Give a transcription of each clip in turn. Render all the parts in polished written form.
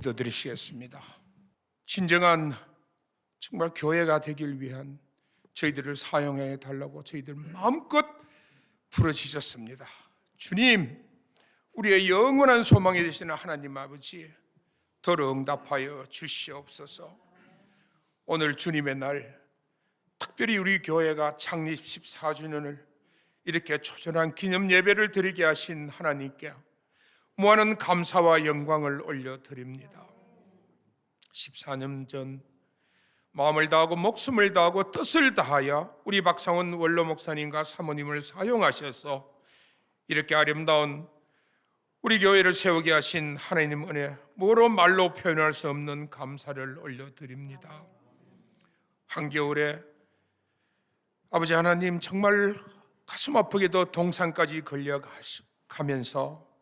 기도드리시겠습니다. 진정한 정말 교회가 되길 위한 저희들을 사용해 달라고 저희들 마음껏 부르짖었습니다. 주님, 우리의 영원한 소망이 되시는 하나님 아버지, 더러 응답하여 주시옵소서. 오늘 주님의 날, 특별히 우리 교회가 창립 14주년을 이렇게 초전한 기념 예배를 드리게 하신 하나님께 무한한 감사와 영광을 올려드립니다. 14년 전 마음을 다하고 목숨을 다하고 뜻을 다하여 우리 박상원 원로 목사님과 사모님을 사용하셔서 이렇게 아름다운 우리 교회를 세우게 하신 하나님 은혜, 뭐로 말로 표현할 수 없는 감사를 올려드립니다. 한겨울에 아버지 하나님 정말 가슴 아프게도 동산까지 걸려가면서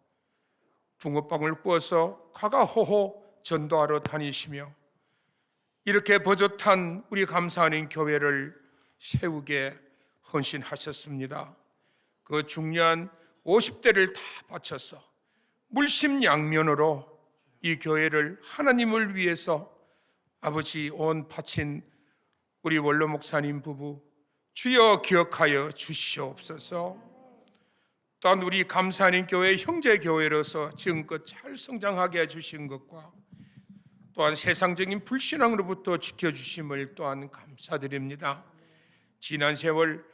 붕어빵을 구워서 과가호호 전도하러 다니시며 이렇게 버젓한 우리 감사하는 교회를 세우게 헌신하셨습니다. 그 중요한 50대를 다 바쳐서 물심양면으로 이 교회를 하나님을 위해서 아버지 온 바친 우리 원로 목사님 부부 주여 기억하여 주시옵소서. 또한 우리 감사하는 교회 형제 교회로서 지금껏 잘 성장하게 해주신 것과 또한 세상적인 불신앙으로부터 지켜주심을 또한 감사드립니다. 지난 세월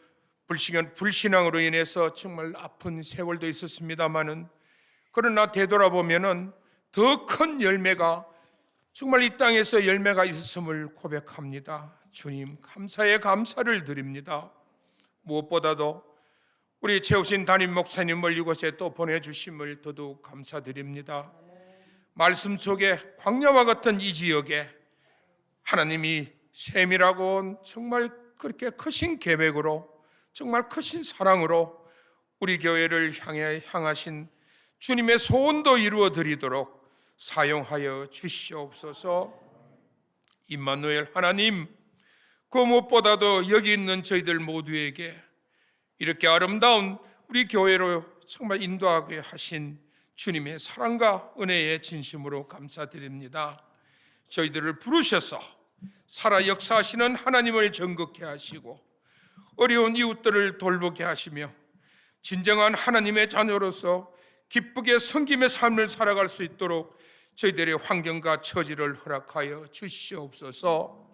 불신앙으로 인해서 정말 아픈 세월도 있었습니다마는 그러나 되돌아보면은 더 큰 열매가 정말 이 땅에서 열매가 있었음을 고백합니다. 주님 감사의 감사를 드립니다. 무엇보다도 우리 채우신 담임 목사님을 이곳에 또 보내주심을 더더욱 감사드립니다. 말씀 속에 광야와 같은 이 지역에 하나님이 세밀하고 정말 그렇게 크신 계획으로 정말 크신 사랑으로 우리 교회를 향하신 주님의 소원도 이루어 드리도록 사용하여 주시옵소서. 임마누엘 하나님, 그 무엇보다도 여기 있는 저희들 모두에게 이렇게 아름다운 우리 교회로 정말 인도하게 하신 주님의 사랑과 은혜의 진심으로 감사드립니다. 저희들을 부르셔서 살아 역사하시는 하나님을 전극해 하시고 어려운 이웃들을 돌보게 하시며 진정한 하나님의 자녀로서 기쁘게 섬김의 삶을 살아갈 수 있도록 저희들의 환경과 처지를 허락하여 주시옵소서.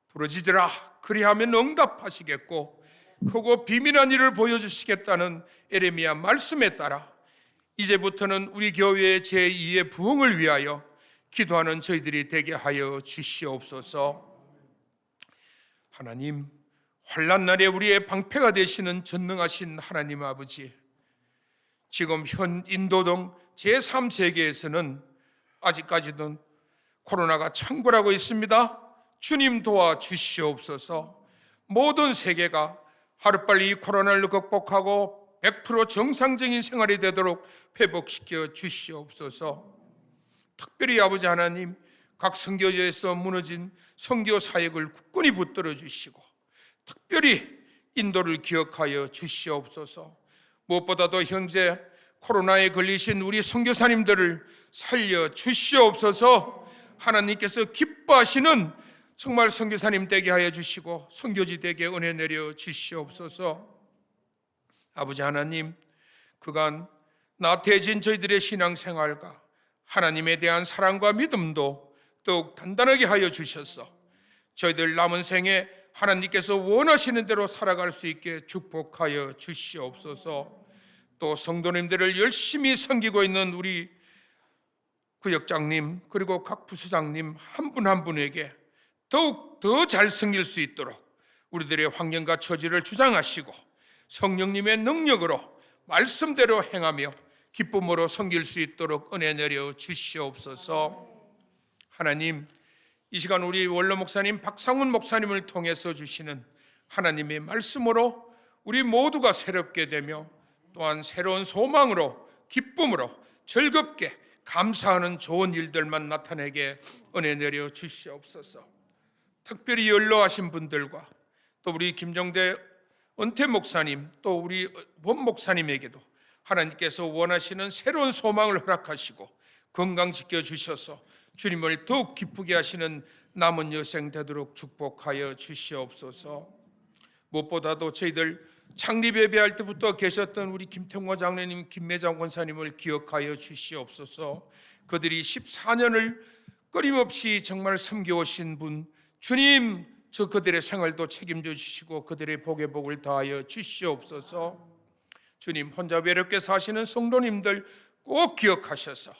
부르짖으라 그리하면 응답하시겠고 크고 비밀한 일을 보여주시겠다는 에레미야 말씀에 따라 이제부터는 우리 교회의 제2의 부흥을 위하여 기도하는 저희들이 되게 하여 주시옵소서. 하나님, 환난 날에 우리의 방패가 되시는 전능하신 하나님 아버지, 지금 현 인도 등 제3세계에서는 아직까지는 코로나가 창궐하고 있습니다. 주님 도와주시옵소서. 모든 세계가 하루빨리 이 코로나를 극복하고 100% 정상적인 생활이 되도록 회복시켜 주시옵소서. 특별히 아버지 하나님, 각 선교지에서 무너진 선교 사역을 굳건히 붙들어 주시고 특별히 인도를 기억하여 주시옵소서. 무엇보다도 현재 코로나에 걸리신 우리 선교사님들을 살려 주시옵소서. 하나님께서 기뻐하시는 정말 선교사님 되게 하여 주시고 선교지 되게 은혜 내려 주시옵소서. 아버지 하나님, 그간 나태해진 저희들의 신앙생활과 하나님에 대한 사랑과 믿음도 더욱 단단하게 하여 주셔서 저희들 남은 생에 하나님께서 원하시는 대로 살아갈 수 있게 축복하여 주시옵소서. 또 성도님들을 열심히 섬기고 있는 우리 구역장님 그리고 각 부수장님 한 분 한 분에게 더욱 더 잘 섬길 수 있도록 우리들의 환경과 처지를 주장하시고 성령님의 능력으로 말씀대로 행하며 기쁨으로 섬길 수 있도록 은혜 내려 주시옵소서. 하나님, 이 시간 우리 원로 목사님 박상훈 목사님을 통해서 주시는 하나님의 말씀으로 우리 모두가 새롭게 되며 또한 새로운 소망으로 기쁨으로 즐겁게 감사하는 좋은 일들만 나타내게 은혜 내려 주시옵소서. 특별히 연로하신 분들과 또 우리 김정대 은퇴 목사님 또 우리 본 목사님에게도 하나님께서 원하시는 새로운 소망을 허락하시고 건강 지켜주셔서 주님을 더욱 기쁘게 하시는 남은 여생 되도록 축복하여 주시옵소서. 무엇보다도 저희들 창립 예배할 때부터 계셨던 우리 김태웅 장로님, 김매장 권사님을 기억하여 주시옵소서. 그들이 14년을 끊임없이 정말 섬겨오신 분, 주님 저 그들의 생활도 책임져 주시고 그들의 복에 복을 더하여 주시옵소서. 주님, 혼자 외롭게 사시는 성도님들 꼭 기억하셔서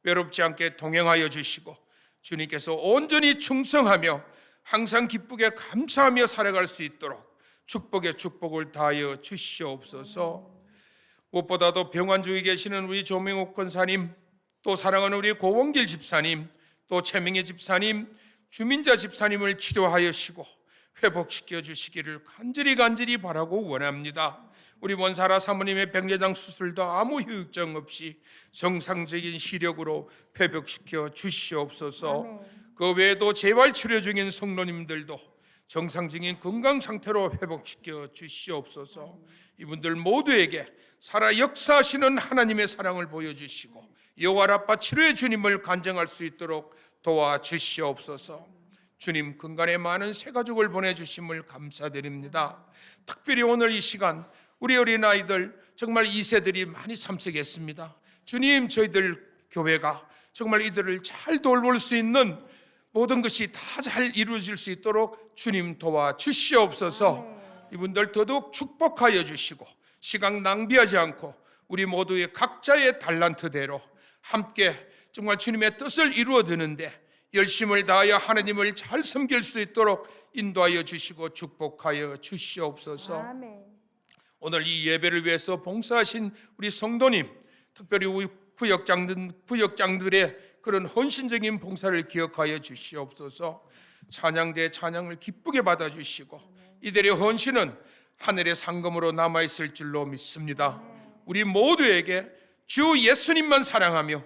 외롭지 않게 동행하여 주시고 주님께서 온전히 충성하며 항상 기쁘게 감사하며 살아갈 수 있도록 축복에 축복을 다하여 주시옵소서. 무엇보다도 병환 중에 계시는 우리 조명옥 권사님, 또 사랑하는 우리 고원길 집사님, 또 최명희 집사님, 주민자 집사님을 치료하여시고 회복시켜 주시기를 간절히 바라고 원합니다. 우리 원사라 사모님의 백내장 수술도 아무 후유증 없이 정상적인 시력으로 회복시켜 주시옵소서. 그 외에도 재활 치료 중인 성도님들도 정상적인 건강 상태로 회복시켜 주시옵소서. 이분들 모두에게 살아 역사하시는 하나님의 사랑을 보여주시고 여호와 라파 치료의 주님을 간증할 수 있도록 도와주시옵소서. 주님, 근간에 많은 새 가족을 보내주심을 감사드립니다. 특별히 오늘 이 시간 우리 어린아이들 정말 2세들이 많이 참석했습니다. 주님, 저희들 교회가 정말 이들을 잘 돌볼 수 있는 모든 것이 다 잘 이루어질 수 있도록 주님 도와주시옵소서. 이분들 더더욱 축복하여 주시고 시간 낭비하지 않고 우리 모두의 각자의 달란트대로 함께 정말 주님의 뜻을 이루어드는데 열심을 다하여 하나님을 잘 섬길 수 있도록 인도하여 주시고 축복하여 주시옵소서. 오늘 이 예배를 위해서 봉사하신 우리 성도님, 특별히 우리 구역장들의 그런 헌신적인 봉사를 기억하여 주시옵소서. 찬양대 찬양을 기쁘게 받아주시고 이들의 헌신은 하늘의 상금으로 남아있을 줄로 믿습니다. 우리 모두에게 주 예수님만 사랑하며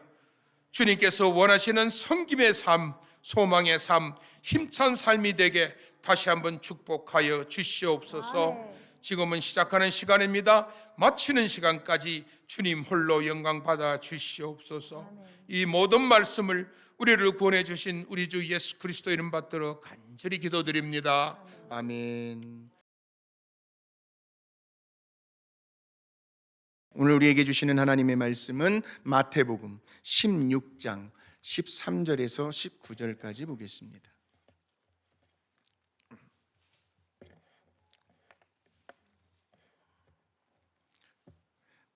주님께서 원하시는 섬김의 삶, 소망의 삶, 힘찬 삶이 되게 다시 한번 축복하여 주시옵소서. 지금은 시작하는 시간입니다. 마치는 시간까지 주님 홀로 영광 받아 주시옵소서. 이 모든 말씀을 우리를 구원해 주신 우리 주 예수 그리스도 이름 받들어 간절히 기도드립니다. 아멘. 오늘 우리에게 주시는 하나님의 말씀은 마태복음 16장 13절에서 19절까지 보겠습니다.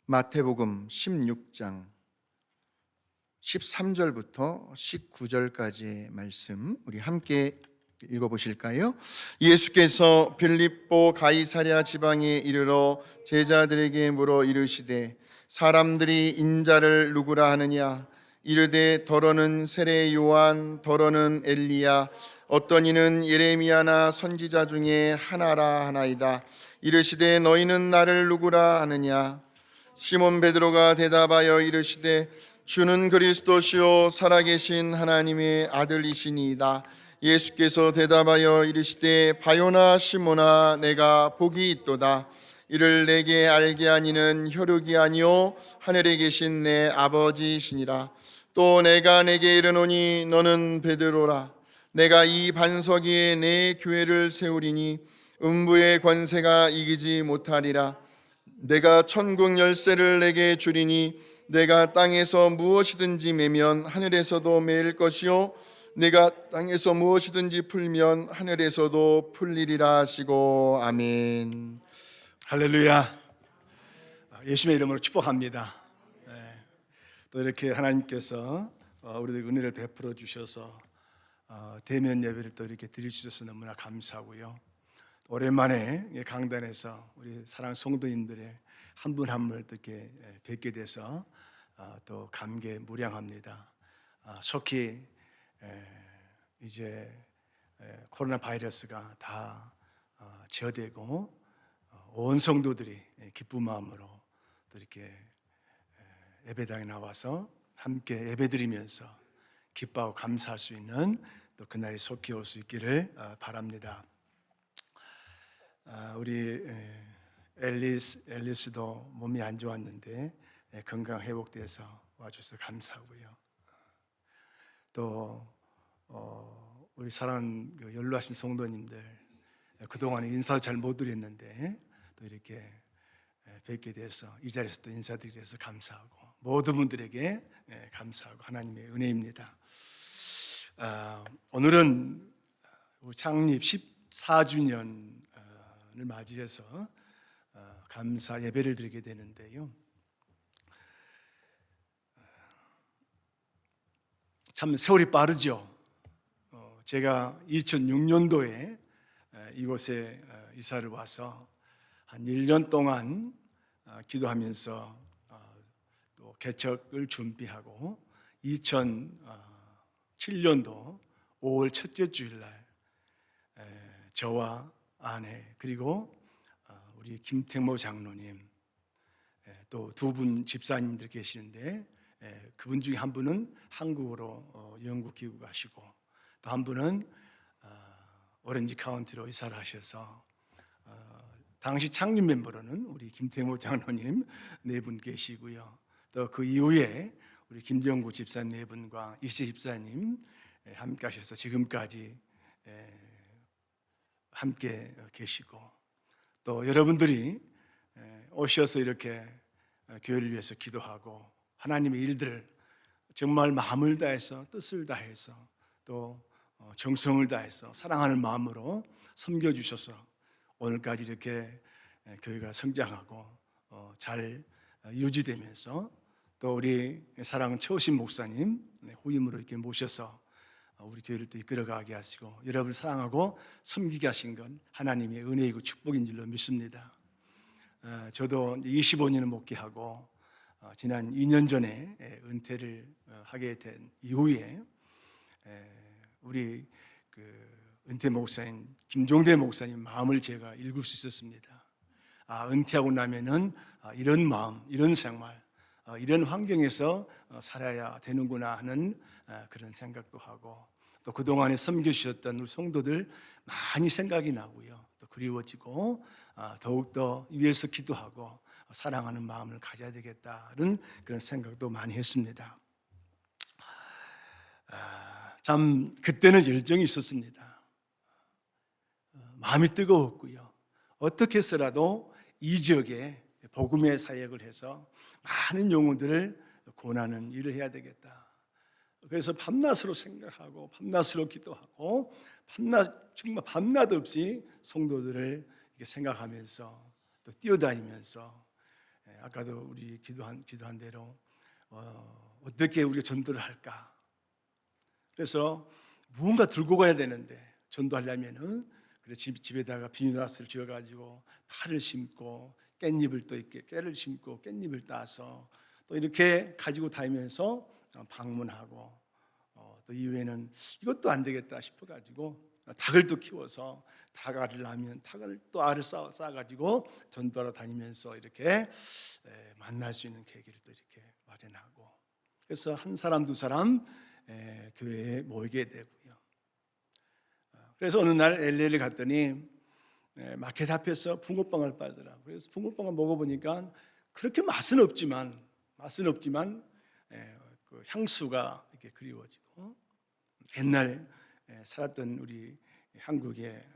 마태복음 16장 13절부터 19절까지의 말씀 우리 함께 읽어보실까요? 예수께서 빌립보 가이사랴 지방에 이르러 제자들에게 물어 이르시되 사람들이 인자를 누구라 하느냐? 이르되 더러는 세례 요한, 더러는 엘리야, 어떤 이는 예레미야나 선지자 중에 하나라 하나이다. 이르시되 너희는 나를 누구라 하느냐? 시몬 베드로가 대답하여 이르시되 주는 그리스도시요 살아계신 하나님의 아들이시니이다. 예수께서 대답하여 이르시되 바요나 시몬아, 내가 복이 있도다. 이를 내게 알게 하니는 혈육이 아니요 하늘에 계신 내 아버지이시니라. 또 내가 내게 이르노니 너는 베드로라. 내가 이 반석 위에 내 교회를 세우리니 음부의 권세가 이기지 못하리라. 내가 천국 열쇠를 내게 주리니 내가 땅에서 무엇이든지 매면 하늘에서도 매일 것이요 내가 땅에서 무엇이든지 풀면 하늘에서도 풀리리라 하시고 아멘. 할렐루야. 예수님의 이름으로 축복합니다. 또 이렇게 하나님께서 우리들 은혜를 베풀어 주셔서 대면 예배를 또 이렇게 드릴 수 있어서 너무나 감사하고요. 오랜만에 강단에서 우리 사랑 성도님들의 한 분 한 분을 이렇게 뵙게 돼서 또 감개무량합니다. 속히 이제 코로나 바이러스가 다 제어되고 온 성도들이 기쁜 마음으로 또 이렇게 예배당에 나와서 함께 예배드리면서 기뻐하고 감사할 수 있는 또 그날이 속히 올 수 있기를 바랍니다. 우리 앨리스도 몸이 안 좋았는데 건강 회복돼서 와줘서 감사하고요. 또 우리 사랑하는 연로하신 성도님들, 그동안에 인사도 잘 못 드렸는데 또 이렇게 뵙게 돼서 이 자리에서 또 인사드리게 돼서 감사하고, 모든 분들에게 감사하고 하나님의 은혜입니다. 오늘은 창립 14주년을 맞이해서 감사 예배를 드리게 되는데요. 참 세월이 빠르죠. 제가 2006년도에 이곳에 이사를 와서 한 1년 동안 기도하면서 또 개척을 준비하고 2007년도 5월 첫째 주일날 저와 아내 그리고 우리 김택모 장로님, 또 두 분 집사님들 계시는데 그분 중에 한 분은 한국으로 영국 귀국하시고 또 한 분은 오렌지 카운티로 이사를 하셔서 당시 창립 멤버로는 우리 김태모 장로님 네 분 계시고요. 또 그 이후에 우리 김정구 집사님 네 분과 일세 집사님 함께 하셔서 지금까지 함께 계시고, 또 여러분들이 오셔서 이렇게 교회를 위해서 기도하고 하나님의 일들을 정말 마음을 다해서 뜻을 다해서 또 정성을 다해서 사랑하는 마음으로 섬겨주셔서 오늘까지 이렇게 교회가 성장하고 잘 유지되면서, 또 우리 사랑하는 최호신 목사님 후임으로 이렇게 모셔서 우리 교회를 또 이끌어가게 하시고 여러분을 사랑하고 섬기게 하신 건 하나님의 은혜이고 축복인 줄로 믿습니다. 저도 25년을 목회하고 지난 2년 전에 은퇴를 하게 된 이후에 우리 은퇴 목사님 김종대 목사님 마음을 제가 읽을 수 있었습니다. 은퇴하고 나면은 이런 마음, 이런 생활, 이런 환경에서 살아야 되는구나 하는 그런 생각도 하고, 또 그동안에 섬겨주셨던 우리 성도들 많이 생각이 나고요. 또 그리워지고 더욱더 위에서 기도하고 사랑하는 마음을 가져야 되겠다는 그런 생각도 많이 했습니다. 참 그때는 열정이 있었습니다. 마음이 뜨거웠고요. 어떻게 해서라도 이 지역에 복음의 사역을 해서 많은 영혼들을 구원하는 일을 해야 되겠다. 그래서 밤낮으로 생각하고 밤낮으로 기도하고 정말 밤낮 없이 성도들을 이렇게 생각하면서 또 뛰어다니면서, 아까도 우리 기도한 대로 어떻게 우리가 전도를 할까. 그래서 무언가 들고 가야 되는데 전도하려면은 그래 집에다가 비닐하우스를 지어가지고 파를 심고 깻잎을 또 이렇게 깨를 심고 깻잎을 따서 또 이렇게 가지고 다니면서 방문하고, 또 이후에는 이것도 안 되겠다 싶어가지고 닭을 또 키워서 닭알을 낳으면 닭을 또 알을 쌓아가지고 전도하러 다니면서 이렇게 만날 수 있는 계기를 또 이렇게 마련하고, 그래서 한 사람 두 사람 교회에 모이게 되고요. 그래서 어느 날 LA를 갔더니 마켓 앞에서 붕어빵을 팔더라고요. 그래서 붕어빵을 먹어보니까 그렇게 맛은 없지만 그 향수가 이렇게 그리워지고 옛날 살았던 우리 한국의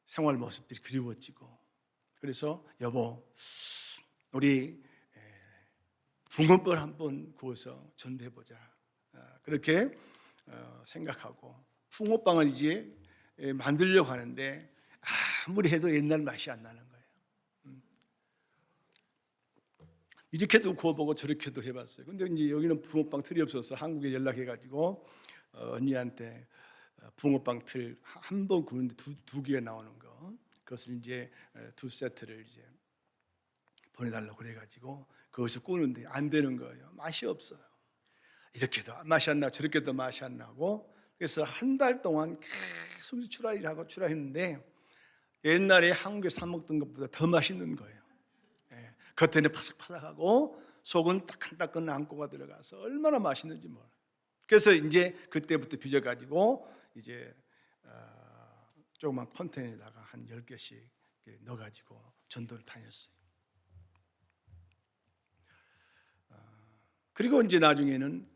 생활 모습들이 그리워지고, 그래서 여보 우리 붕어빵을 한번 구워서 전도해보자, 그렇게 생각하고 붕어빵을 이제 만들려고 하는데 아무리 해도 옛날 맛이 안 나는 거예요. 이렇게도 구워보고 저렇게도 해봤어요. 근데 이제 여기는 붕어빵 틀이 없어서 한국에 연락해가지고 언니한테 붕어빵 틀 한 번 구우는데 두 개가 나오는 거, 그것을 이제 두 세트를 이제 보내달라고 그래가지고 그것을 구우는데 안 되는 거예요. 맛이 없어요. 이렇게도 맛이 안 나고 저렇게도 맛이 안 나고, 그래서 한 달 동안 계속 출하했는데 옛날에 한국에 사 먹던 것보다 더 맛있는 거예요. 겉에는 바삭바삭하고 속은 따끈따끈한 안고가 들어가서 얼마나 맛있는지 몰라요. 그래서 이제 그때부터 빚어가지고 이제 조그만 컨테이너에다가 한 10개씩 넣어가지고 전도를 다녔어요. 그리고 이제 나중에는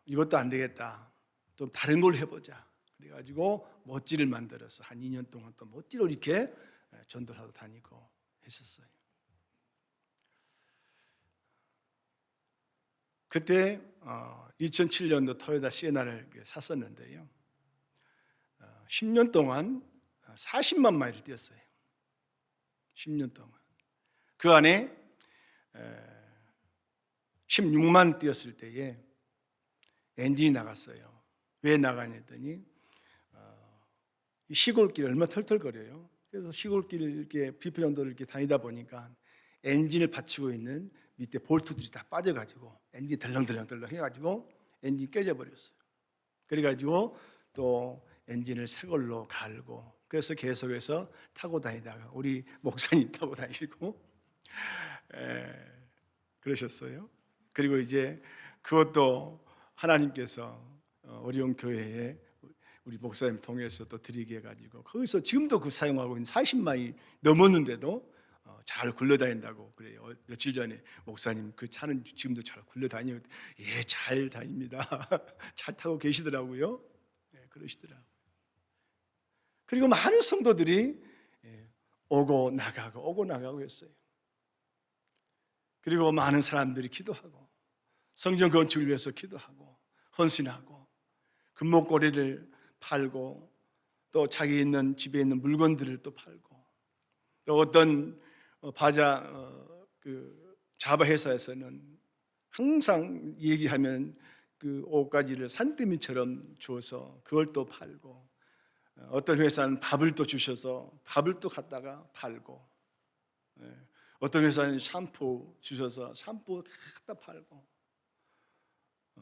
이것도 안 되겠다. 좀 다른 걸 해보자. 그래가지고 못지를 만들어서 한 2년 동안 또 못지로 이렇게 전도하러 다니고 했었어요. 그때 2007년도 토요타 시에나를 샀었는데요. 10년 동안 40만 마일을 뛰었어요. 10년 동안. 그 안에 16만 뛰었을 때에 엔진이 나갔어요. 왜 나가냐 했더니 시골길 얼마나 털털거려요. 그래서 시골길을 이렇게 비포전도를 이렇게 다니다 보니까 엔진을 받치고 있는 밑에 볼트들이 다 빠져가지고 엔진이 덜렁덜렁 해가지고 엔진이 깨져버렸어요. 그래가지고 또 엔진을 새 걸로 갈고, 그래서 계속해서 타고 다니다가 우리 목사님 타고 다니고 그러셨어요. 그리고 이제 그것도 하나님께서 어려운 교회에 우리 목사님 통해서 또 드리게 해가지고 거기서 지금도 그 사용하고 있는 40마일 넘었는데도 잘 굴러다닌다고 그래요. 며칠 전에 목사님 그 차는 지금도 잘 굴러다니고, 예, 잘 다닙니다. 잘 타고 계시더라고요. 네, 그러시더라고요. 그리고 많은 성도들이 오고 나가고 했어요. 그리고 많은 사람들이 기도하고 성전 건축을 위해서 기도하고 헌신하고 금목걸이를 팔고 또 자기 있는 집에 있는 물건들을 또 팔고, 또 어떤 자바 회사에서는 항상 얘기하면 그 옷가지를 산더미처럼 주어서 그걸 또 팔고, 어떤 회사는 밥을 또 주셔서 밥을 또 갖다가 팔고, 어떤 회사는 샴푸 주셔서 샴푸 갖다 팔고,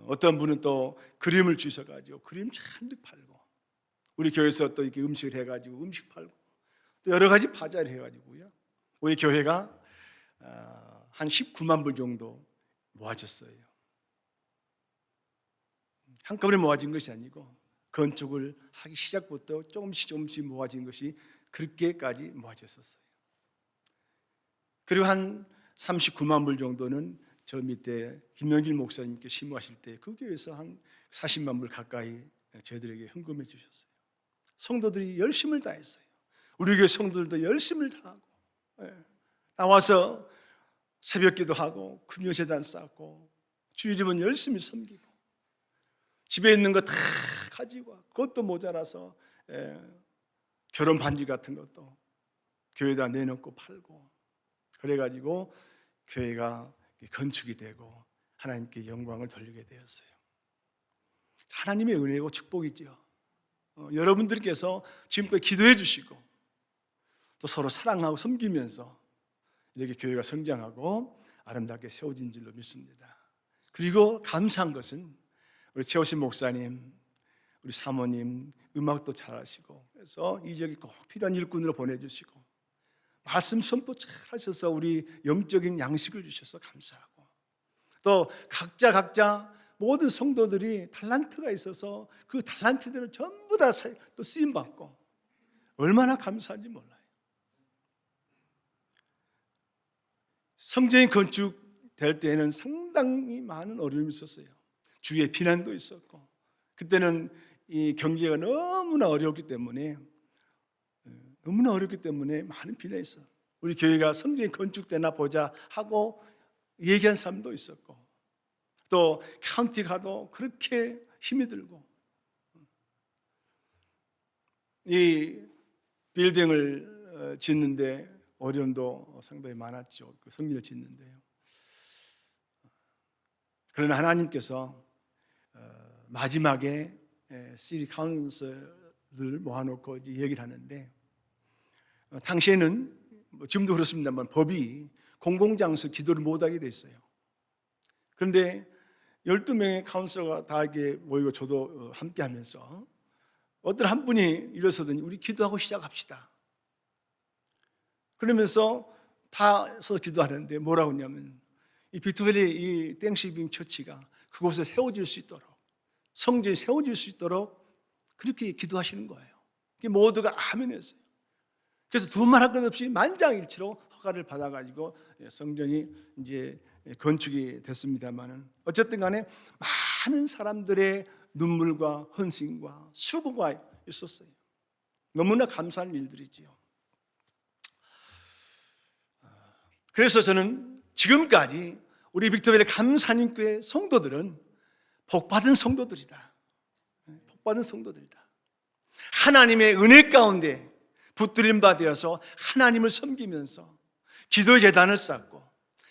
어떤 분은 또 그림을 주셔가지고 그림 잔뜩 팔고, 우리 교회에서 또 이렇게 음식을 해가지고 음식 팔고, 또 여러 가지 바자를 해가지고요. 우리 교회가 한 19만 불 정도 모아졌어요. 한꺼번에 모아진 것이 아니고 건축을 하기 시작부터 조금씩 모아진 것이 그렇게까지 모아졌었어요. 그리고 한 39만 불 정도는 저 밑에 김영길 목사님께 심부하실 때 그 교회에서 한 40만 불 가까이 저희들에게 헌금해 주셨어요. 성도들이 열심을 다했어요. 우리 교회 성도들도 열심을 다하고 나와서 새벽기도 하고 금요재단 쌓고 주일이면 열심히 섬기고 집에 있는 거 다 가지고 와. 그것도 모자라서 결혼 반지 같은 것도 교회에다 내놓고 팔고, 그래가지고 교회가 건축이 되고 하나님께 영광을 돌리게 되었어요. 하나님의 은혜고 축복이죠. 여러분들께서 지금까지 기도해 주시고 또 서로 사랑하고 섬기면서 이렇게 교회가 성장하고 아름답게 세워진 줄로 믿습니다. 그리고 감사한 것은 우리 최호신 목사님, 우리 사모님 음악도 잘하시고, 그래서 이 지역에 꼭 필요한 일꾼으로 보내주시고 말씀 선포 잘 하셔서 우리 영적인 양식을 주셔서 감사하고, 또 각자 모든 성도들이 탤런트가 있어서 그 탤런트들은 전부 다 또 쓰임받고 얼마나 감사한지 몰라요. 성전이 건축될 때에는 상당히 많은 어려움이 있었어요. 주위에 비난도 있었고, 그때는 이 경제가 너무나 어렵기 때문에 많은 비난이 있어요. 우리 교회가 성전이 건축되나 보자 하고 얘기한 사람도 있었고, 또 카운티 가도 그렇게 힘이 들고, 이 빌딩을 짓는데 어려움도 상당히 많았죠. 그 성전을 짓는데요. 그러나 하나님께서 마지막에 시티 카운슬을 모아놓고 이제 얘기를 하는데, 당시에는 지금도 그렇습니다만 법이 공공장소 기도를 못하게 돼 있어요. 그런데 12명의 카운슬러가 다 이렇게 모이고 저도 함께 하면서 어떤 한 분이 일어서더니 우리 기도하고 시작합시다. 그러면서 다 서서 기도하는데 뭐라고 했냐면, 이 빅토리아 이 땡스기빙 처치가 그곳에 세워질 수 있도록, 성전이 세워질 수 있도록 그렇게 기도하시는 거예요. 모두가 아멘 했어요. 그래서 두말할 것 없이 만장일치로 허가를 받아가지고 성전이 이제 건축이 됐습니다만은, 어쨌든 간에 많은 사람들의 눈물과 헌신과 수고가 있었어요. 너무나 감사한 일들이지요. 그래서 저는 지금까지 우리 빅토리아 감사님교회 성도들은 복받은 성도들이다. 복받은 성도들이다. 하나님의 은혜 가운데 붙들림 받아서 하나님을 섬기면서 기도 재단을 쌓고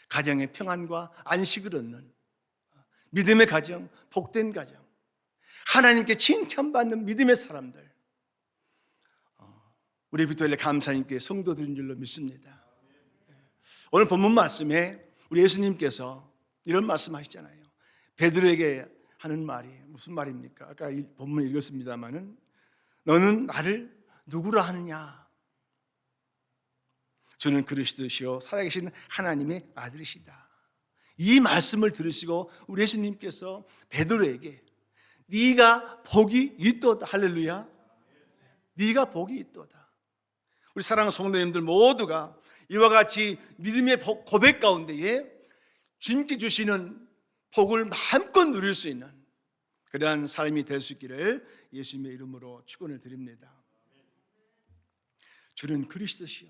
가정의 평안과 안식을 얻는 믿음의 가정, 복된 가정, 하나님께 칭찬받는 믿음의 사람들, 우리 빅토리아 감사님교회 성도들인 줄로 믿습니다. 오늘 본문 말씀에 우리 예수님께서 이런 말씀하시잖아요. 베드로에게 하는 말이 무슨 말입니까? 아까 본문 읽었습니다마는 너는 나를 누구라 하느냐? 주는 그리스도시요 살아계신 하나님의 아들이시다. 이 말씀을 들으시고 우리 예수님께서 베드로에게 네가 복이 있도다. 할렐루야. 네가 복이 있도다. 우리 사랑하는 성도님들 모두가 이와 같이 믿음의 고백 가운데에 주님께 주시는 복을 마음껏 누릴 수 있는 그러한 삶이 될 수 있기를 예수님의 이름으로 축원을 드립니다. 주는 그리스도시요,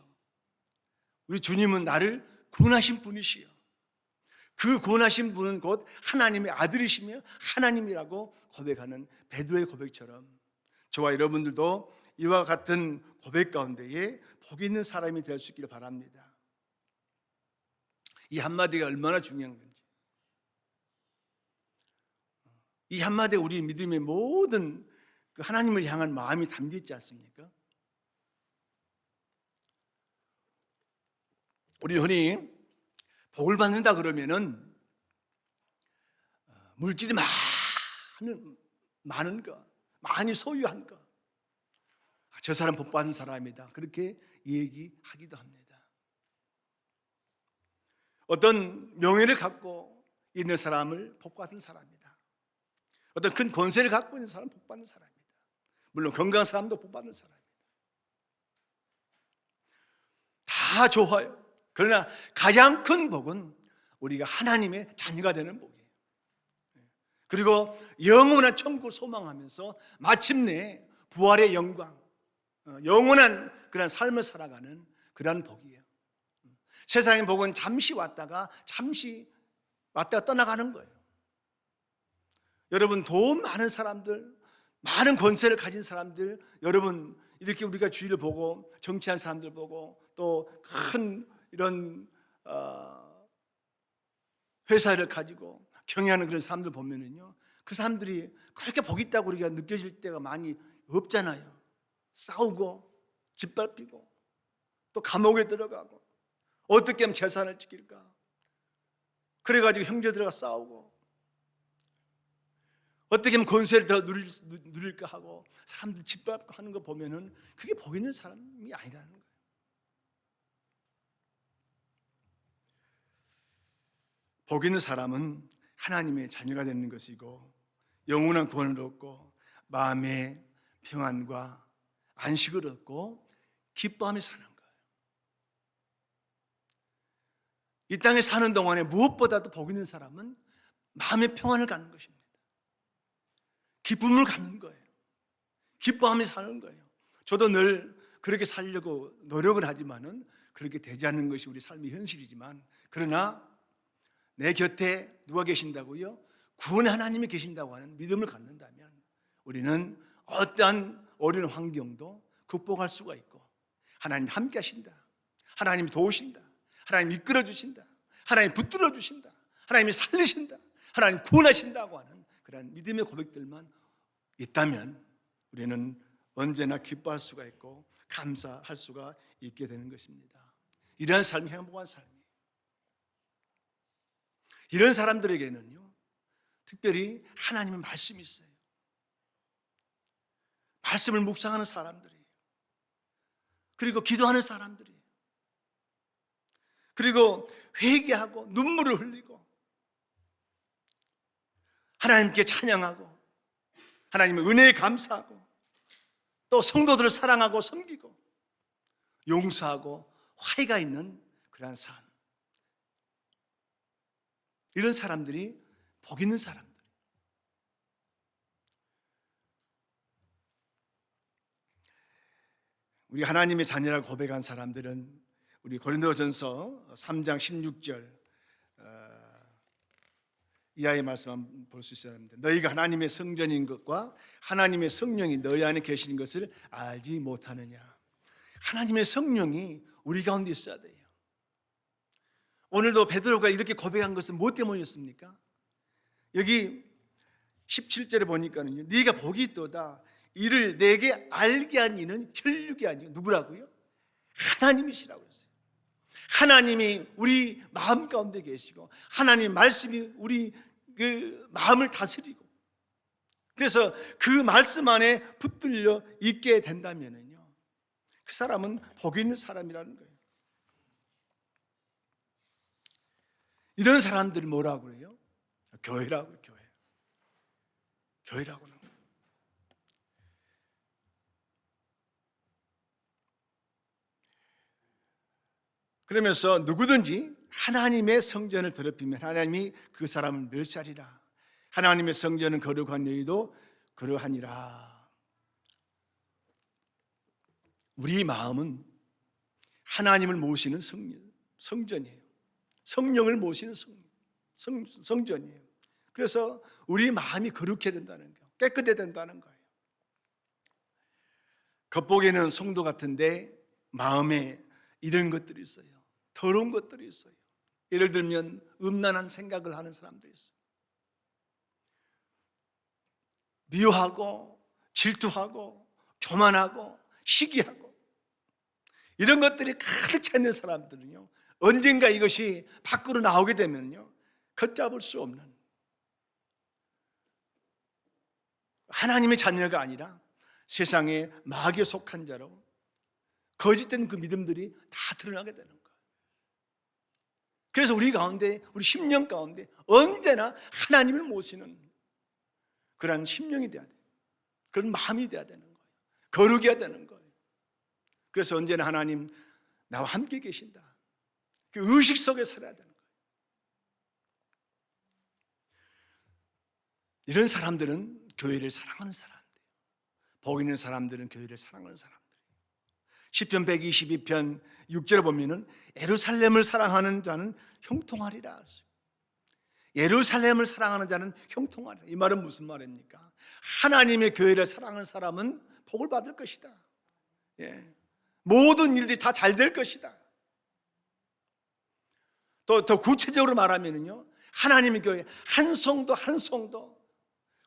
우리 주님은 나를 구원하신 분이시요, 그 구원하신 분은 곧 하나님의 아들이시며 하나님이라고 고백하는 베드로의 고백처럼 저와 여러분들도 이와 같은 고백 가운데에 복 있는 사람이 될 수 있기를 바랍니다. 이 한마디가 얼마나 중요한 건지, 이 한마디에 우리 믿음의 모든 그 하나님을 향한 마음이 담겨 있지 않습니까? 우리 흔히 복을 받는다 그러면은 물질이 많은 것, 많이 소유한 것, 저 사람 복 받은 사람이다, 그렇게 얘기하기도 합니다. 어떤 명예를 갖고 있는 사람을 복 받은 사람이다, 어떤 큰 권세를 갖고 있는 사람은 복 받는 사람이다. 물론 건강한 사람도 복 받는 사람이다. 다 좋아요. 그러나 가장 큰 복은 우리가 하나님의 자녀가 되는 복이에요. 그리고 영원한 천국을 소망하면서 마침내 부활의 영광, 영원한 그런 삶을 살아가는 그런 복이에요. 세상의 복은 잠시 왔다가 떠나가는 거예요. 여러분, 돈 많은 사람들, 많은 권세를 가진 사람들, 여러분 이렇게 우리가 주위를 보고 정치한 사람들 보고 또 큰 이런 회사를 가지고 경영하는 그런 사람들 보면은요, 그 사람들이 그렇게 복 있다고 우리가 느껴질 때가 많이 없잖아요. 싸우고 짓밟히고 또 감옥에 들어가고 어떻게 하면 재산을 지킬까, 그래가지고 형제들과 싸우고 어떻게 하면 권세를 더 누릴까 하고 사람들 짓밟고 하는 거 보면은 그게 복 있는 사람이 아니라는 거예요. 복 있는 사람은 하나님의 자녀가 되는 것이고 영원한 구원을 얻고 마음의 평안과 안식을 얻고 기뻐하며 사는 거예요. 이 땅에 사는 동안에 무엇보다도 복 있는 사람은 마음의 평안을 갖는 것입니다. 기쁨을 갖는 거예요. 기뻐하며 사는 거예요. 저도 늘 그렇게 살려고 노력을 하지만은 그렇게 되지 않는 것이 우리 삶의 현실이지만, 그러나 내 곁에 누가 계신다고요? 구원의 하나님이 계신다고 하는 믿음을 갖는다면 우리는 어떠한 어려운 환경도 극복할 수가 있고, 하나님 함께 하신다, 하나님이 도우신다, 하나님 이끌어 주신다, 하나님 붙들어 주신다, 하나님이 살리신다, 하나님 구원하신다고 하는 그런 믿음의 고백들만 있다면 우리는 언제나 기뻐할 수가 있고 감사할 수가 있게 되는 것입니다. 이러한 삶이 행복한 삶이에요. 이런 사람들에게는요, 특별히 하나님의 말씀이 있어요. 말씀을 묵상하는 사람들이에요. 그리고 기도하는 사람들이에요. 그리고 회개하고 눈물을 흘리고 하나님께 찬양하고 하나님의 은혜에 감사하고 또 성도들을 사랑하고 섬기고 용서하고 화해가 있는 그러한 삶, 이런 사람들이 복 있는 사람들. 우리 하나님의 자녀라고 고백한 사람들은 우리 고린도전서 3장 16절 이하의 말씀 한번 볼 수 있어야 합니다. 너희가 하나님의 성전인 것과 하나님의 성령이 너희 안에 계시는 것을 알지 못하느냐. 하나님의 성령이 우리 가운데 있어야 돼요. 오늘도 베드로가 이렇게 고백한 것은 무엇 때문이었습니까? 여기 17절에 보니까는요, 네가 복이 있도다. 이를 내게 알게 한 이는 혈육이 아니고 누구라고요? 하나님이시라고 했어요. 하나님이 우리 마음 가운데 계시고 하나님 말씀이 우리 그 마음을 다스리고, 그래서 그 말씀 안에 붙들려 있게 된다면은요, 그 사람은 복이 있는 사람이라는 거예요. 이런 사람들이 뭐라고 그래요? 교회라고 그래요. 교회라고 하는 거예요. 그러면서 누구든지 하나님의 성전을 더럽히면 하나님이 그 사람을 멸시하리라. 하나님의 성전은 거룩한 너희도 그러하니라. 우리 마음은 하나님을 모시는 성전이에요. 성령을 모시는 성전이에요. 그래서 우리 마음이 거룩해야 된다는 거예요. 깨끗해야 된다는 거예요. 겉보기에는 성도 같은데 마음에 이런 것들이 있어요. 더러운 것들이 있어요. 예를 들면 음란한 생각을 하는 사람들이 있어요. 미워하고 질투하고 교만하고 시기하고 이런 것들이 가득 차 있는 사람들은요, 언젠가 이것이 밖으로 나오게 되면요, 걷잡을 수 없는, 하나님의 자녀가 아니라 세상에 마귀에 속한 자로 거짓된 그 믿음들이 다 드러나게 되는 거예요. 그래서 우리 가운데, 우리 심령 가운데 언제나 하나님을 모시는 그런 심령이 돼야 돼요. 그런 마음이 돼야 되는 거예요. 거룩해야 되는 거예요. 그래서 언제나 하나님 나와 함께 계신다, 그 의식 속에 살아야 되는 거예요. 이런 사람들은 교회를 사랑하는 사람들이에요. 복 있는 사람들은 교회를 사랑하는 사람들이에요. 시편 122편 6절에 보면은 예루살렘을 사랑하는 자는 형통하리라. 예루살렘을 사랑하는 자는 형통하리라. 이 말은 무슨 말입니까? 하나님의 교회를 사랑하는 사람은 복을 받을 것이다. 모든 일들이 다 잘 될 것이다. 또 더 구체적으로 말하면은요, 하나님의 교회 한 성도 한 성도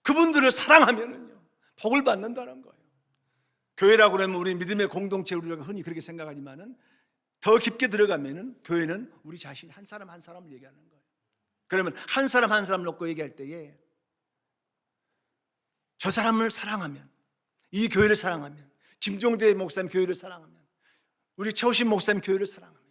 그분들을 사랑하면은요, 복을 받는다는 거예요. 교회라고 그러면 우리 믿음의 공동체, 우리가 흔히 그렇게 생각하지만은 더 깊게 들어가면은 교회는 우리 자신 한 사람 한 사람을 얘기하는 거예요. 그러면 한 사람 한 사람 놓고 얘기할 때에 저 사람을 사랑하면, 이 교회를 사랑하면, 김종대 목사님 교회를 사랑하면, 우리 최호신 목사님 교회를 사랑하면,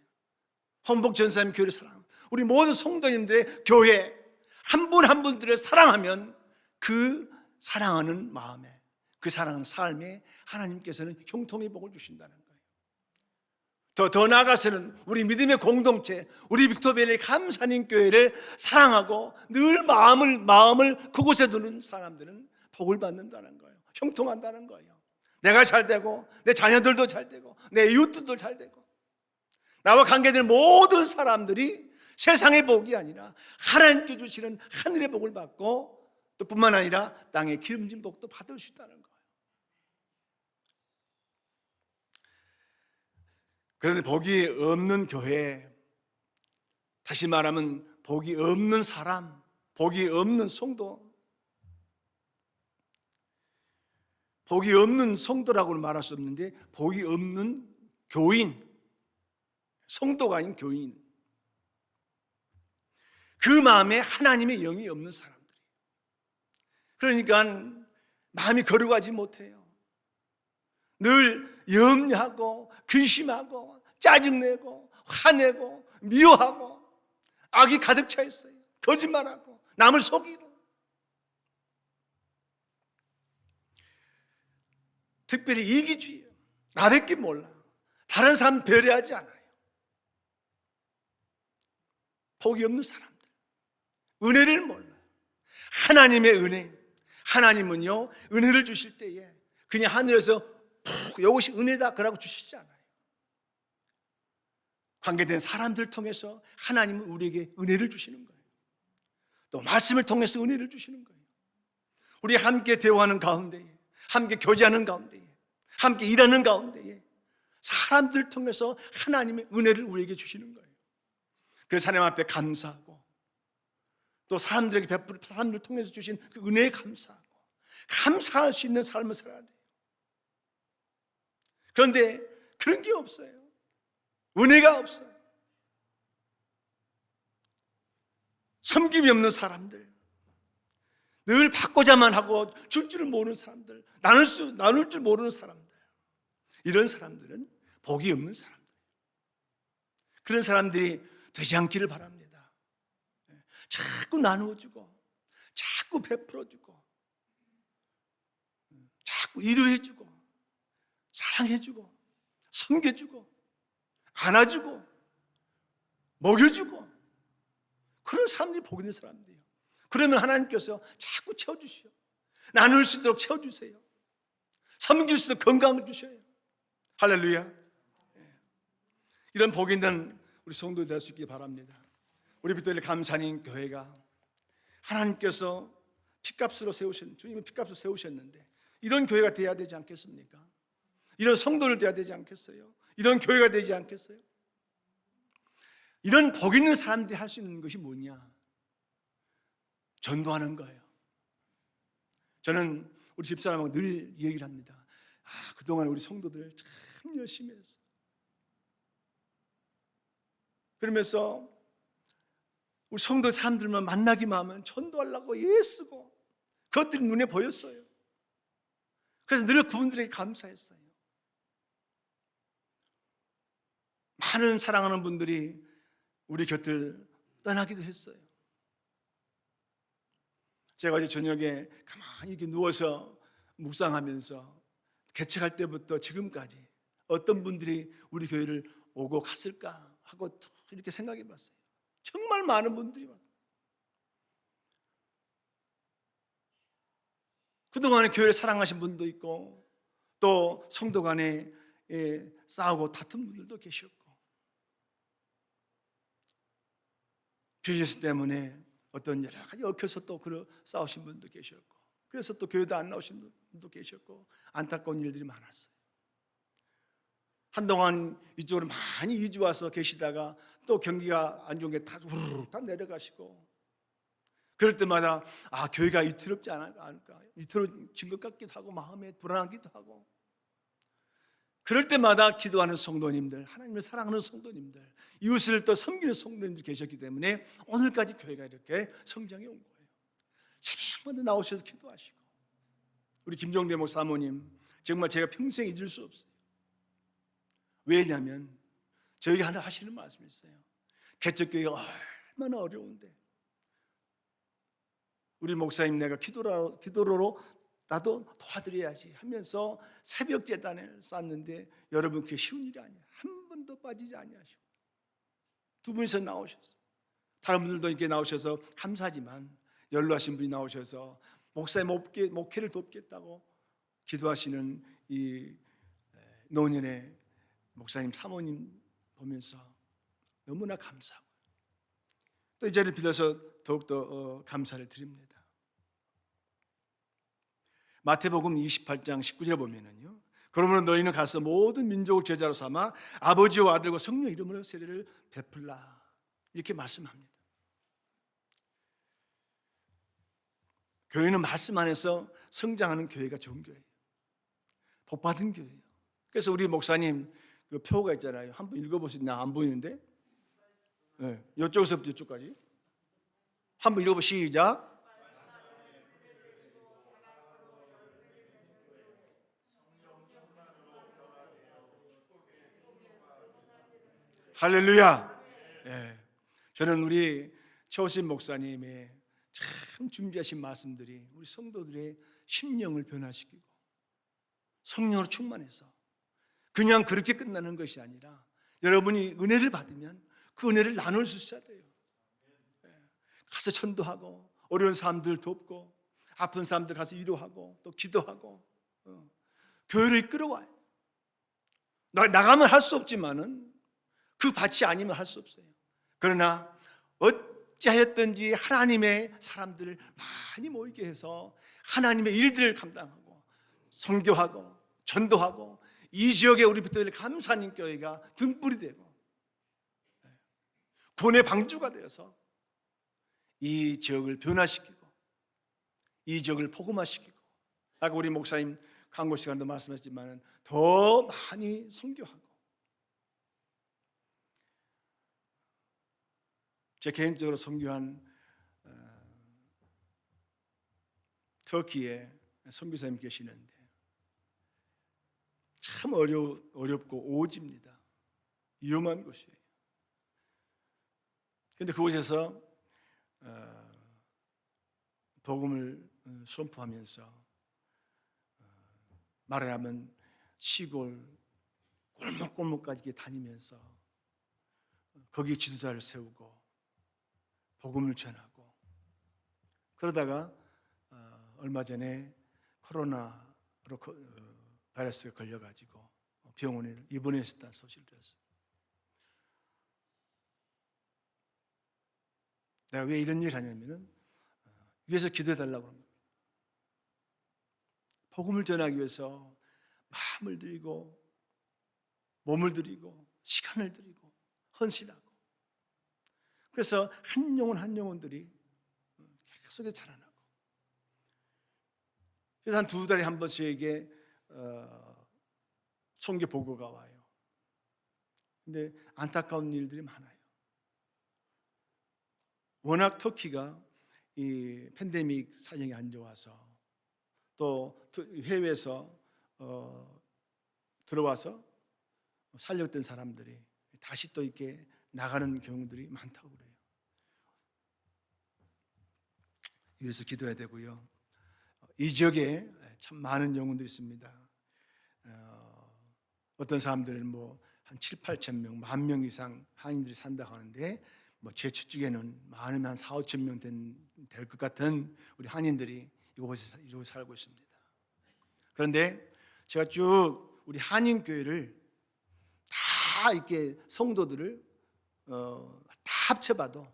헌복 전사님 교회를 사랑하면, 우리 모든 성도님들의 교회 한 분 한 분들을 사랑하면 그 사랑하는 마음에, 그 사랑하는 삶에 하나님께서는 형통의 복을 주신다는 거예요. 더 나아가서는 우리 믿음의 공동체, 우리 빅토베리 감사님 교회를 사랑하고 늘 마음을 그곳에 두는 사람들은 복을 받는다는 거예요. 형통한다는 거예요. 내가 잘 되고 내 자녀들도 잘 되고 내 이웃들도 잘 되고 나와 관계된 모든 사람들이 세상의 복이 아니라 하나님께 주시는 하늘의 복을 받고, 또 뿐만 아니라 땅의 기름진 복도 받을 수 있다는 거예요. 그런데 복이 없는 교회, 다시 말하면 복이 없는 사람, 복이 없는 성도, 복이 없는 성도라고는 말할 수 없는데 복이 없는 교인, 성도가 아닌 교인, 그 마음에 하나님의 영이 없는 사람들이에요. 그러니까 마음이 거룩하지 못해요. 늘 염려하고 근심하고 짜증내고 화내고 미워하고 악이 가득 차 있어요. 거짓말하고 남을 속이고, 특별히 이기주의예요. 나밖에 몰라, 다른 사람 배려하지 않아요. 복이 없는 사람들, 은혜를 몰라요. 하나님의 은혜, 하나님은요 은혜를 주실 때에 그냥 하늘에서 이것이 은혜다 그러고 주시지 않아요. 관계된 사람들을 통해서 하나님은 우리에게 은혜를 주시는 거예요. 또 말씀을 통해서 은혜를 주시는 거예요. 우리 함께 대화하는 가운데에, 함께 교제하는 가운데에, 함께 일하는 가운데에 사람들을 통해서 하나님의 은혜를 우리에게 주시는 거예요. 그래서 하나님 앞에 감사하고, 또 사람들에게 베풀, 사람들을 통해서 주신 그 은혜에 감사하고, 감사할 수 있는 삶을 살아야 돼요. 그런데 그런 게 없어요. 은혜가 없어요. 섬김이 없는 사람들, 늘 받고자만 하고 줄 줄을 모르는 사람들, 나눌 줄 모르는 사람들, 이런 사람들은 복이 없는 사람들. 그런 사람들이 되지 않기를 바랍니다. 자꾸 나누어주고, 자꾸 베풀어주고, 자꾸 위로해주고, 사랑해주고, 섬겨주고, 안아주고, 먹여주고, 그런 사람들이 복 있는 사람들이에요. 그러면 하나님께서 자꾸 채워주시오. 나눌 수 있도록 채워주세요. 섬길 수 있도록 건강을 주셔요. 할렐루야. 이런 복 있는 우리 성도 될 수 있기 바랍니다. 우리 빅토리 감사님 교회가 하나님께서 피값으로 주님은 피값으로 세우셨는데 이런 교회가 되어야 되지 않겠습니까? 이런 성도를 되어야 되지 않겠어요? 이런 교회가 되지 않겠어요? 이런 복 있는 사람들이 할 수 있는 것이 뭐냐? 전도하는 거예요. 저는 우리 집사람하고 늘 얘기를 합니다. 그동안 우리 성도들 참 열심히 했어. 그러면서 우리 성도 사람들만 만나기만 하면 전도하려고 애쓰고 그것들이 눈에 보였어요. 그래서 늘 그분들에게 감사했어요. 많은 사랑하는 분들이 우리 곁을 떠나기도 했어요. 제가 어제 저녁에 가만히 이렇게 누워서 묵상하면서 개척할 때부터 지금까지 어떤 분들이 우리 교회를 오고 갔을까 하고 이렇게 생각해 봤어요. 정말 많은 분들이 와요. 그동안에 교회를 사랑하신 분도 있고 또 성도 간에 싸우고 다툰 분들도 계셨고 교회에서 때문에 어떤 여러 가지 얽혀서 또 싸우신 분도 계셨고 그래서 또 교회도 안 나오신 분도 계셨고 안타까운 일들이 많았어요. 한동안 이쪽으로 많이 이주 와서 계시다가 또 경기가 안 좋은 게 다 우르르 다 내려가시고 그럴 때마다 교회가 위태롭지 않을까 위태로워진 것 같기도 하고 마음에 불안하기도 하고 그럴 때마다 기도하는 성도님들, 하나님을 사랑하는 성도님들, 이웃을 또 섬기는 성도님들이 계셨기 때문에 오늘까지 교회가 이렇게 성장해 온 거예요. 새벽마다 나오셔서 기도하시고 우리 김종대 목사모님 정말 제가 평생 잊을 수 없어요. 왜냐하면 저에게 하나 하시는 말씀이 있어요. 개척교회가 얼마나 어려운데 우리 목사님 내가 기도로 나도 도와드려야지 하면서 새벽 제단을 쌓는데 여러분 그게 쉬운 일이 아니에요. 한 번도 빠지지 아니하시고 두 분이서 나오셨어요. 다른 분들도 이렇게 나오셔서 감사하지만 연로하신 분이 나오셔서 목사님 목회를 돕겠다고 기도하시는 이 노년의 목사님 사모님 보면서 너무나 감사하고 또 이 자리를 빌어서 더욱더 감사를 드립니다. 마태복음 28장 19절에 보면은요. 그러므로 너희는 가서 모든 민족을 제자로 삼아 아버지와 아들과 성령 이름으로 세례를 베풀라 이렇게 말씀합니다. 교회는 말씀 안에서 성장하는 교회가 좋은 교회예요. 복받은 교회예요. 그래서 우리 목사님 그 표가 있잖아요. 한번 읽어보시나 안 보이는데? 네, 이쪽에서부터 이쪽까지 한번 읽어보시죠. 시작. 할렐루야. 네, 저는 우리 최호신 목사님의 참 준비하신 말씀들이 우리 성도들의 심령을 변화시키고 성령으로 충만해서 그냥 그렇게 끝나는 것이 아니라 여러분이 은혜를 받으면 그 은혜를 나눌 수 있어야 돼요. 가서 전도하고 어려운 사람들 돕고 아픈 사람들 가서 위로하고 또 기도하고 교회를 이끌어와요. 나가면 할 수 없지만은 그 밭이 아니면 할 수 없어요. 그러나 어찌하였든지 하나님의 사람들을 많이 모이게 해서 하나님의 일들을 감당하고 선교하고 전도하고 이 지역에 우리 빅토리아 감사님 교회가 등불이 되고 구원의 방주가 되어서 이 지역을 변화시키고 이 지역을 복음화시키고, 아까 우리 목사님 강고 시간도 말씀하셨지만 더 많이 선교하고, 제 개인적으로 선교한 터키에 선교사님 계시는데 참 어렵고 오지입니다. 위험한 곳이에요. 그런데 그곳에서 복음을 선포하면서 말하자면 시골 골목골목까지 다니면서 거기 지도자를 세우고 복음을 전하고, 그러다가 얼마 전에 코로나로 바이러스가 걸려가지고 병원에 입원했었다는 소식을 들었어요. 내가 왜 이런 일을 하냐면은 위해서 기도해달라고 합니다. 복음을 전하기 위해서 마음을 들이고 몸을 들이고 시간을 들이고 헌신하고, 그래서 한 영혼 한 영혼들이 계속 자라나고, 그래서 한 2달에 한 번씩 에게 선교 보고가 와요. 근데 안타까운 일들이 많아요. 워낙 터키가 이 팬데믹 사정이 안 좋아서, 또 해외에서 들어와서 살렸던 사람들이 다시 또 이렇게 나가는 경우들이 많다고 그래요. 위해서 기도해야 되고요. 이 지역에 참 많은 영혼들이 있습니다. 어떤 사람들은 뭐 한 7, 8천 명, 10,000명 이상 한인들이 산다고 하는데, 뭐 제 측에는 많으면 한 4, 5천 명 될 것 같은 우리 한인들이 이곳에 살고 있습니다. 그런데 제가 쭉 우리 한인 교회를 다 이렇게 성도들을 다 합쳐봐도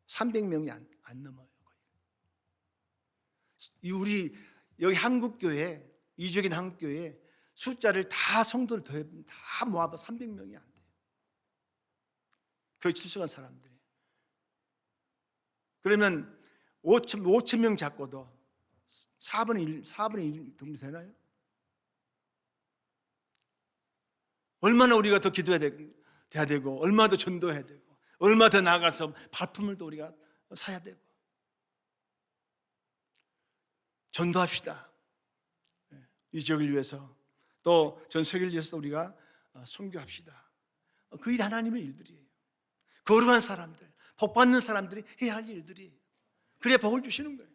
300명이 안 넘어요. 우리 여기 한국 교회, 이적인 한국 교회 숫자를 다 성도를 다 모아봐 300명이 안 돼요. 거의 출석한 사람들이. 그러면 5천 명 잡고도 4분의 1 정도 되나요? 얼마나 우리가 더 기도해야 되고, 얼마나 더 전도해야 되고, 얼마나 더 나아가서 발품을 또 우리가 사야 되고. 전도합시다. 이 지역을 위해서, 또 전 세계를 위해서 우리가 선교합시다. 그 일 하나님의 일들이에요. 거룩한 사람들, 복 받는 사람들이 해야 할 일들이, 그래야 복을 주시는 거예요.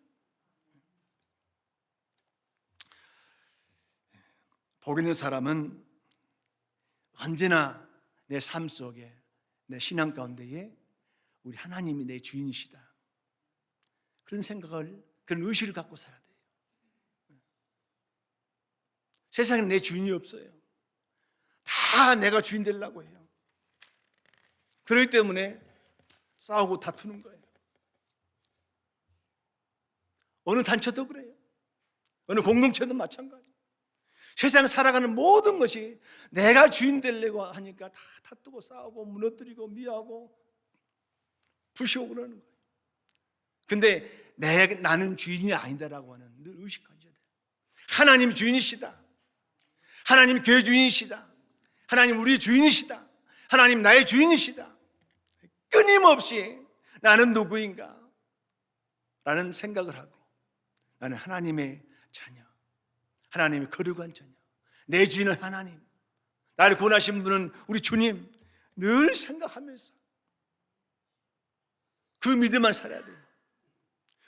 복 있는 사람은 언제나 내 삶 속에, 내 신앙 가운데에 우리 하나님이 내 주인이시다, 그런 생각을, 그런 의식을 갖고 살아야 돼요. 세상에 내 주인이 없어요. 다 내가 주인 되려고 해요. 그렇기 때문에 싸우고 다투는 거예요. 어느 단체도 그래요. 어느 공동체도 마찬가지. 세상 살아가는 모든 것이 내가 주인 되려고 하니까 다 다투고 싸우고 무너뜨리고 미워하고 부시고 그러는 거예요. 근데 나는 주인이 아니다라고 하는 늘 의식하셔야 돼요. 하나님이 주인이시다. 하나님 교회 주인이시다. 하나님 우리 주인이시다. 하나님 나의 주인이시다. 끊임없이 나는 누구인가 라는 생각을 하고, 나는 하나님의 자녀, 하나님의 거룩한 자녀, 내 주인은 하나님, 나를 구원하신 분은 우리 주님, 늘 생각하면서 그 믿음만 살아야 돼요.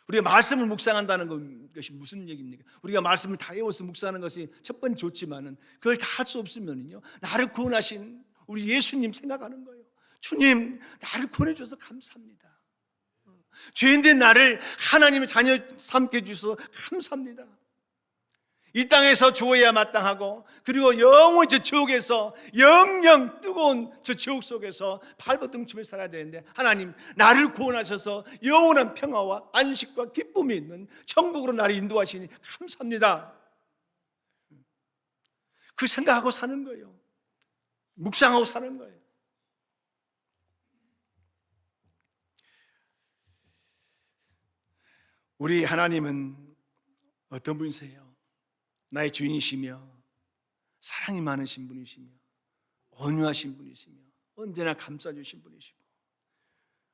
우리가 말씀을 묵상한다는 것이 무슨 얘기입니까? 우리가 말씀을 다 외워서 묵상하는 것이 첫 번째 좋지만은 그걸 다 할 수 없으면요, 나를 구원하신 우리 예수님 생각하는 거예요. 주님, 나를 구원해 주셔서 감사합니다. 죄인된 나를 하나님의 자녀 삼게 해주셔서 감사합니다. 이 땅에서 죽어야 마땅하고, 그리고 영원히 저 지옥에서 영영 뜨거운 저 지옥 속에서 발버둥치며 살아야 되는데, 하나님 나를 구원하셔서 영원한 평화와 안식과 기쁨이 있는 천국으로 나를 인도하시니 감사합니다. 그 생각하고 사는 거예요. 묵상하고 사는 거예요. 우리 하나님은 어떤 분이세요? 나의 주인이시며 사랑이 많으신 분이시며 온유하신 분이시며 언제나 감싸주신 분이시고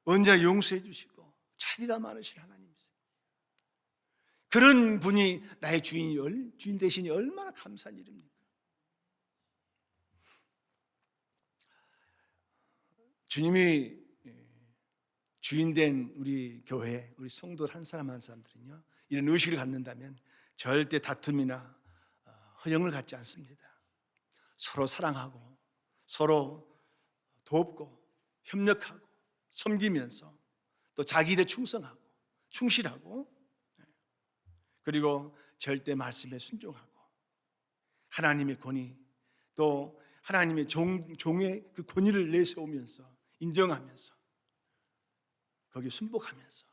언제나 용서해 주시고 자비가 많으신 하나님이세요. 그런 분이 나의 주인 되시니 얼마나 감사한 일입니까? 주님이 주인된 우리 교회, 우리 성도 한 사람 한 사람들은요, 이런 의식을 갖는다면 절대 다툼이나 허영을 갖지 않습니다. 서로 사랑하고 서로 돕고 협력하고 섬기면서 또 자기 일에 충성하고 충실하고, 그리고 절대 말씀에 순종하고 하나님의 권위, 또 하나님의 종의 그 권위를 내세우면서 인정하면서 거기에 순복하면서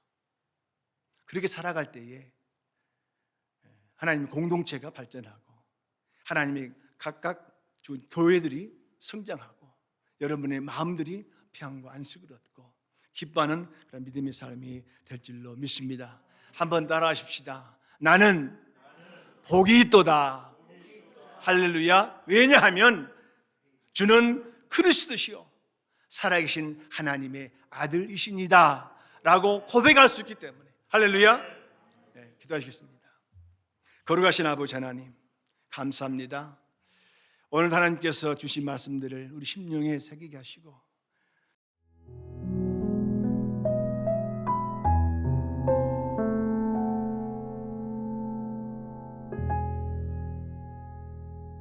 그렇게 살아갈 때에 하나님의 공동체가 발전하고 하나님의 각각 준 교회들이 성장하고 여러분의 마음들이 평안과 안식을 얻고 기뻐하는 그런 믿음의 삶이 될 줄로 믿습니다. 한번 따라하십시다. 나는 복이 있도다. 할렐루야. 왜냐하면 주는 그리스도시요 살아계신 하나님의 아들이시니다 라고 고백할 수 있기 때문에. 할렐루야. 네, 기도하시겠습니다. 거룩하신 아버지 하나님, 감사합니다. 오늘 하나님께서 주신 말씀들을 우리 심령에 새기게 하시고